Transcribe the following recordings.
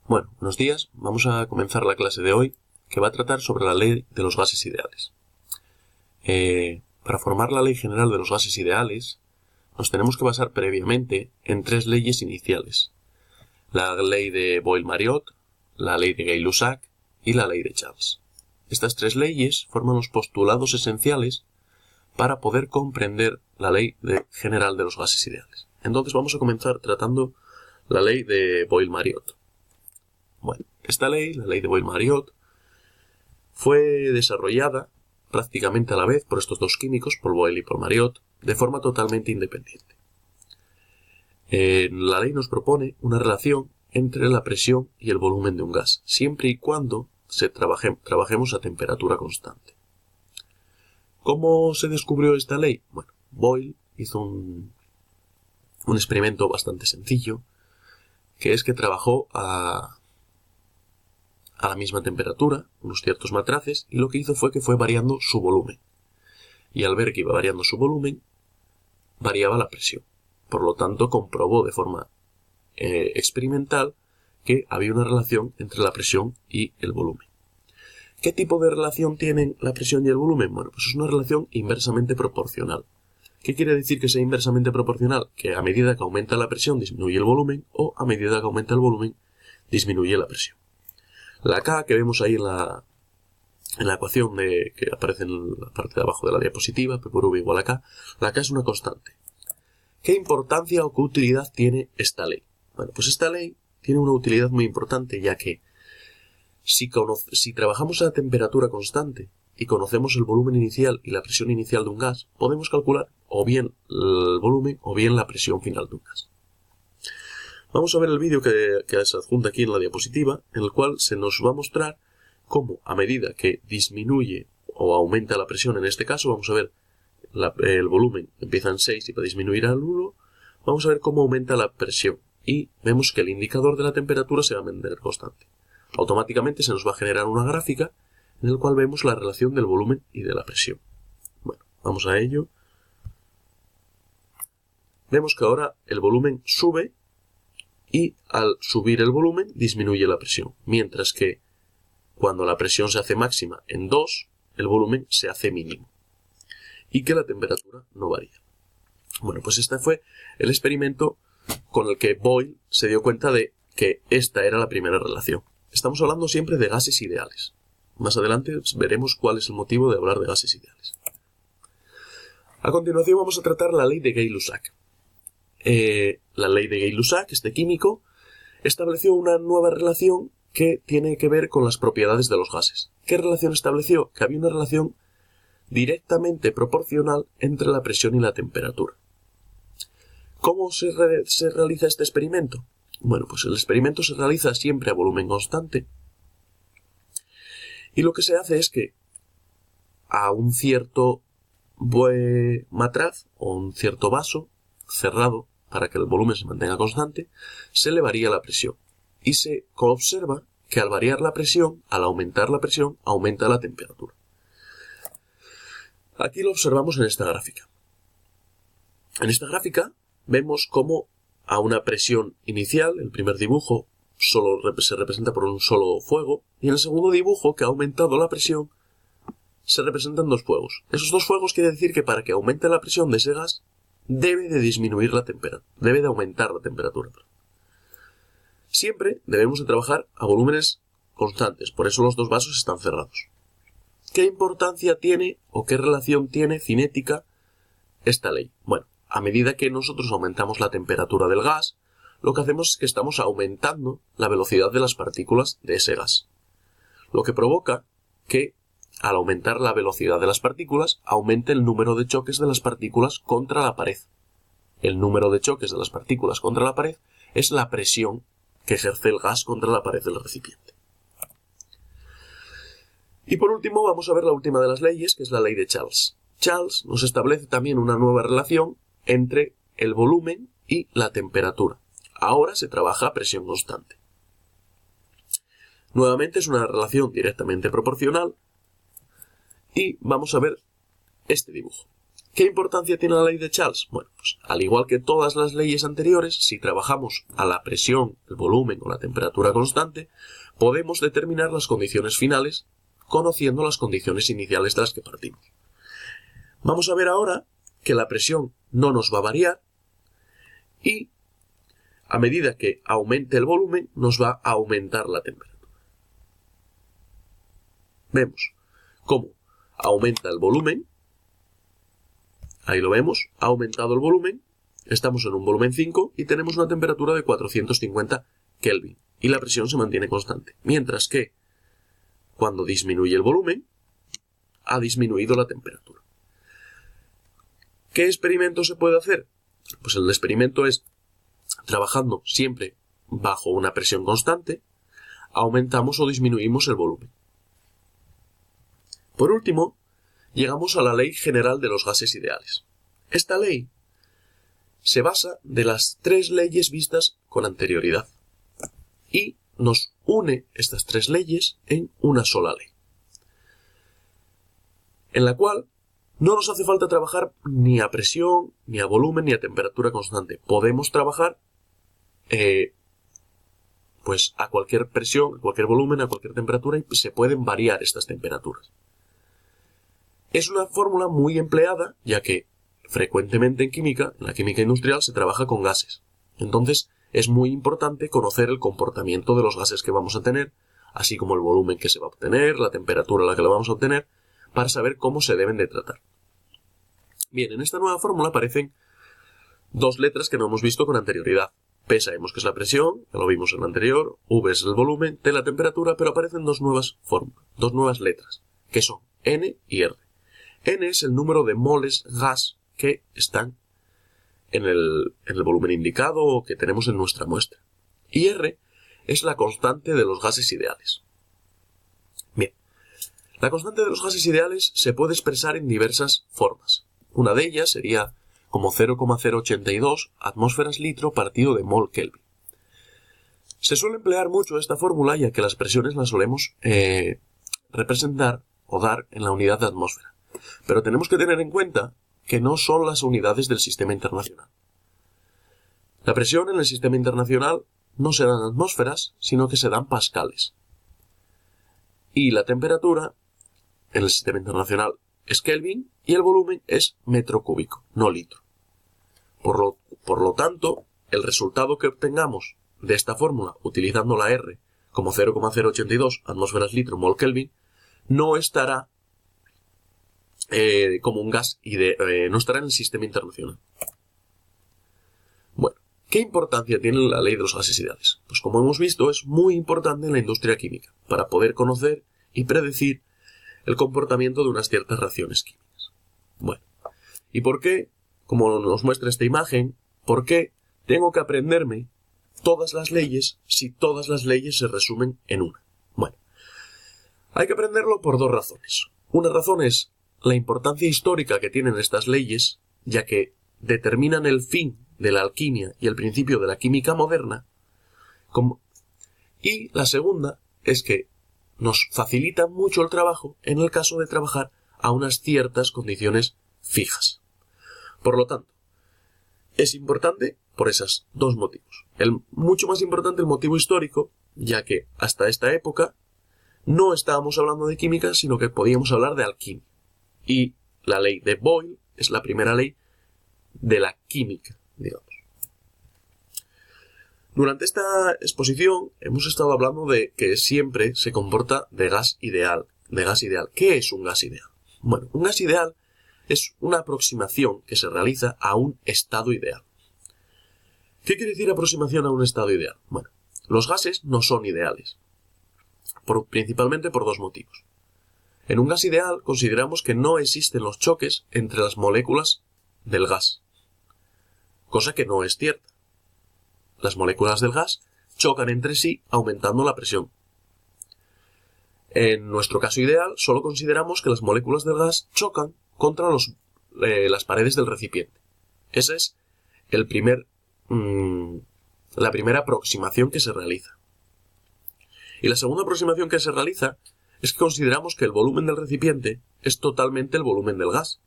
Bueno, buenos días. Vamos a comenzar la clase de hoy, que va a tratar sobre la ley de los gases ideales. Para formar la ley general de los gases ideales, nos tenemos que basar previamente en tres leyes iniciales. La ley de Boyle-Mariotte, la ley de Gay-Lussac y la ley de Charles. Estas tres leyes forman los postulados esenciales para poder comprender la ley general de los gases ideales. Entonces vamos a comenzar tratando la ley de Boyle-Mariotte. Bueno, esta ley, la ley de Boyle-Mariotte, fue desarrollada prácticamente a la vez por estos dos químicos, por Boyle y por Mariotte, de forma totalmente independiente. La ley nos propone una relación entre la presión y el volumen de un gas, siempre y cuando trabajemos a temperatura constante. ¿Cómo se descubrió esta ley? Bueno, Boyle hizo un experimento bastante sencillo, que es que trabajó a la misma temperatura, unos ciertos matraces, y lo que hizo fue que fue variando su volumen. Y al ver que iba variando su volumen, variaba la presión. Por lo tanto, comprobó de forma experimental que había una relación entre la presión y el volumen. ¿Qué tipo de relación tienen la presión y el volumen? Bueno, pues es una relación inversamente proporcional. ¿Qué quiere decir que sea inversamente proporcional? Que a medida que aumenta la presión disminuye el volumen, o a medida que aumenta el volumen disminuye la presión. La K que vemos ahí en la ecuación que aparece en la parte de abajo de la diapositiva, P por V igual a K, la K es una constante. ¿Qué importancia o qué utilidad tiene esta ley? Bueno, pues esta ley tiene una utilidad muy importante, ya que si trabajamos a temperatura constante y conocemos el volumen inicial y la presión inicial de un gas, podemos calcular o bien el volumen o bien la presión final de un gas. Vamos a ver el vídeo que se adjunta aquí en la diapositiva, en el cual se nos va a mostrar cómo a medida que disminuye o aumenta la presión, en este caso vamos a ver el volumen empieza en 6 y va a disminuir al 1, vamos a ver cómo aumenta la presión y vemos que el indicador de la temperatura se va a mantener constante. Automáticamente se nos va a generar una gráfica en la cual vemos la relación del volumen y de la presión. Bueno, vamos a ello. Vemos que ahora el volumen sube y al subir el volumen disminuye la presión, mientras que cuando la presión se hace máxima en 2, el volumen se hace mínimo y que la temperatura no varía. Bueno, pues este fue el experimento con el que Boyle se dio cuenta de que esta era la primera relación. Estamos hablando siempre de gases ideales. Más adelante veremos cuál es el motivo de hablar de gases ideales. A continuación vamos a tratar la ley de Gay-Lussac. La ley de Gay-Lussac, este químico, estableció una nueva relación que tiene que ver con las propiedades de los gases. ¿Qué relación estableció? Que había una relación directamente proporcional entre la presión y la temperatura. ¿Cómo se realiza este experimento? Bueno, pues el experimento se realiza siempre a volumen constante y lo que se hace es que a un cierto matraz o un cierto vaso cerrado, para que el volumen se mantenga constante, se le varía la presión. Y se observa que al variar la presión, al aumentar la presión, aumenta la temperatura. Aquí lo observamos en esta gráfica. En esta gráfica vemos cómo a una presión inicial, el primer dibujo, solo se representa por un solo fuego, y en el segundo dibujo, que ha aumentado la presión, se representan dos fuegos. Esos dos fuegos quiere decir que para que aumente la presión de ese gas, debe de disminuir la temperatura, debe de aumentar la temperatura. Siempre debemos de trabajar a volúmenes constantes, por eso los dos vasos están cerrados. ¿Qué importancia tiene o qué relación tiene cinética esta ley? Bueno, a medida que nosotros aumentamos la temperatura del gas, lo que hacemos es que estamos aumentando la velocidad de las partículas de ese gas. Lo que provoca que al aumentar la velocidad de las partículas, aumente el número de choques de las partículas contra la pared. El número de choques de las partículas contra la pared es la presión que ejerce el gas contra la pared del recipiente. Y por último vamos a ver la última de las leyes, que es la ley de Charles. Charles nos establece también una nueva relación entre el volumen y la temperatura. Ahora se trabaja a presión constante. Nuevamente es una relación directamente proporcional y vamos a ver este dibujo. ¿Qué importancia tiene la ley de Charles? Bueno, pues al igual que todas las leyes anteriores, si trabajamos a la presión, el volumen o la temperatura constante, podemos determinar las condiciones finales conociendo las condiciones iniciales de las que partimos. Vamos a ver ahora que la presión no nos va a variar y a medida que aumente el volumen nos va a aumentar la temperatura. Vemos cómo aumenta el volumen. Ahí lo vemos, ha aumentado el volumen, estamos en un volumen 5 y tenemos una temperatura de 450 Kelvin y la presión se mantiene constante. Mientras que cuando disminuye el volumen, ha disminuido la temperatura. ¿Qué experimento se puede hacer? Pues el experimento es, trabajando siempre bajo una presión constante, aumentamos o disminuimos el volumen. Por último, llegamos a la ley general de los gases ideales. Esta ley se basa de las 3 leyes vistas con anterioridad y nos une estas 3 leyes en una sola ley, en la cual no nos hace falta trabajar ni a presión, ni a volumen, ni a temperatura constante. Podemos trabajar pues a cualquier presión, a cualquier volumen, a cualquier temperatura y se pueden variar estas temperaturas. Es una fórmula muy empleada, ya que frecuentemente en la química industrial, se trabaja con gases. Entonces, es muy importante conocer el comportamiento de los gases que vamos a tener, así como el volumen que se va a obtener, la temperatura a la que lo vamos a obtener, para saber cómo se deben de tratar. Bien, en esta nueva fórmula aparecen 2 letras que no hemos visto con anterioridad. P sabemos que es la presión, ya lo vimos en la anterior, V es el volumen, T la temperatura, pero aparecen 2 nuevas fórmulas, 2 nuevas letras, que son N y R. N es el número de moles gas que están en el volumen indicado o que tenemos en nuestra muestra. Y R es la constante de los gases ideales. Bien, la constante de los gases ideales se puede expresar en diversas formas. Una de ellas sería como 0,082 atmósferas litro partido de mol Kelvin. Se suele emplear mucho esta fórmula ya que las presiones las solemos representar o dar en la unidad de atmósfera. Pero tenemos que tener en cuenta que no son las unidades del sistema internacional. La presión en el sistema internacional no se dan atmósferas, sino que se dan pascales. Y la temperatura en el sistema internacional es Kelvin y el volumen es metro cúbico, no litro. Por lo tanto, el resultado que obtengamos de esta fórmula, utilizando la R como 0,082 atmósferas litro mol Kelvin, no estará como un gas no estará en el sistema internacional. Bueno, ¿qué importancia tiene la ley de los gases ideales? Pues como hemos visto, es muy importante en la industria química, para poder conocer y predecir el comportamiento de unas ciertas reacciones químicas. Bueno, ¿y por qué, como nos muestra esta imagen, por qué tengo que aprenderme todas las leyes si todas las leyes se resumen en una? Bueno, hay que aprenderlo por 2 razones. Una razón es la importancia histórica que tienen estas leyes, ya que determinan el fin de la alquimia y el principio de la química moderna, y la segunda es que nos facilita mucho el trabajo en el caso de trabajar a unas ciertas condiciones fijas. Por lo tanto, es importante por esos 2 motivos. Mucho más importante el motivo histórico, ya que hasta esta época no estábamos hablando de química, sino que podíamos hablar de alquimia. Y la ley de Boyle es la primera ley de la química, digamos. Durante esta exposición hemos estado hablando de que siempre se comporta de gas ideal. ¿Qué es un gas ideal? Bueno, un gas ideal es una aproximación que se realiza a un estado ideal. ¿Qué quiere decir aproximación a un estado ideal? Bueno, los gases no son ideales, principalmente por 2 motivos. En un gas ideal consideramos que no existen los choques entre las moléculas del gas, cosa que no es cierta. Las moléculas del gas chocan entre sí aumentando la presión. En nuestro caso ideal solo consideramos que las moléculas del gas chocan contra las paredes del recipiente. Esa es la primera aproximación que se realiza. Y la segunda aproximación que se realiza es que consideramos que el volumen del recipiente es totalmente el volumen del gas.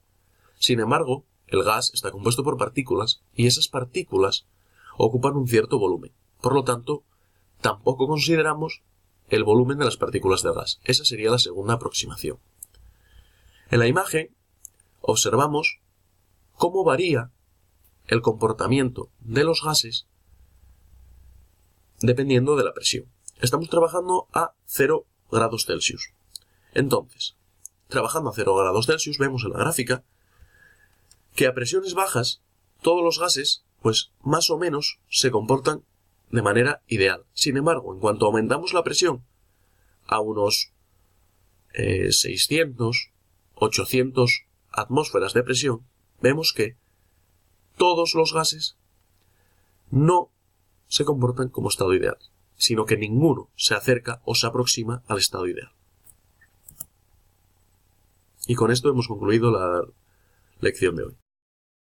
Sin embargo, el gas está compuesto por partículas y esas partículas ocupan un cierto volumen. Por lo tanto, tampoco consideramos el volumen de las partículas del gas. Esa sería la segunda aproximación. En la imagen observamos cómo varía el comportamiento de los gases dependiendo de la presión. Estamos trabajando a 0 grados Celsius. Entonces, trabajando a 0 grados Celsius, vemos en la gráfica que a presiones bajas todos los gases, pues más o menos, se comportan de manera ideal. Sin embargo, en cuanto aumentamos la presión a unos 600, 800 atmósferas de presión, vemos que todos los gases no se comportan como estado ideal, sino que ninguno se acerca o se aproxima al estado ideal. Y con esto hemos concluido la lección de hoy.